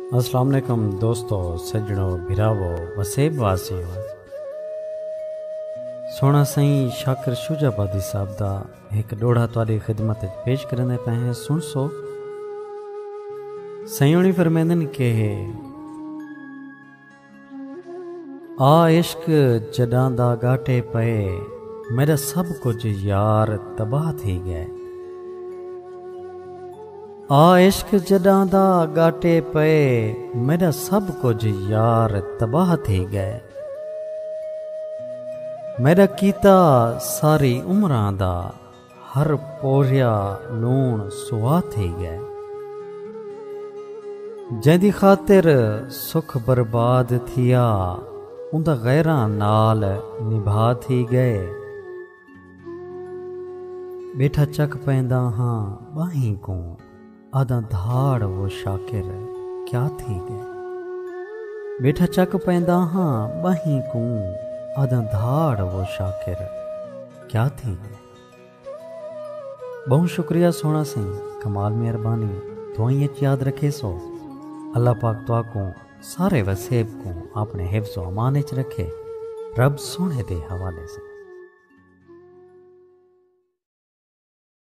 अस्सलाम वालेकुम दोस्तों, सजणों, भिरावो, वसेब वासियों। सोना साईं शाकिर शुजाबादी साहब दा एक डोड़ा तुहाडी खिदमत विच पेश करने पे हैं। सुन सो। साईं फरमांदन के आ इश्क जडां दा गाटे पए, मेरा सब कुछ यार तबाह थी गए। आ इश्क जडां दा गाटे पए, मेरा सब कुछ यार तबाह थी गए। मेरा कीता सारी उमरां दा हर पोरिया लूण सुहा थी गए। जैदी खातिर सुख बर्बाद थिया, उंदा गैरां नाल निभा थी गए। बेठा चक पैंदा हां बाहीं को, आदा धाड़ वो शाकिर क्या थी गए। बेठा चक पैंदा हां बाहीं को, आदा धाड़ वो शाकिर क्या थी गए। बहुत शुक्रिया सोना सिंह, कमाल मेहरबानी। दुआएं याद रखे सो। अल्लाह पाक तुआ को सारे वसेब को अपने हिफ्ज़ व अमान च रखे। रब सोने दे हवाले से।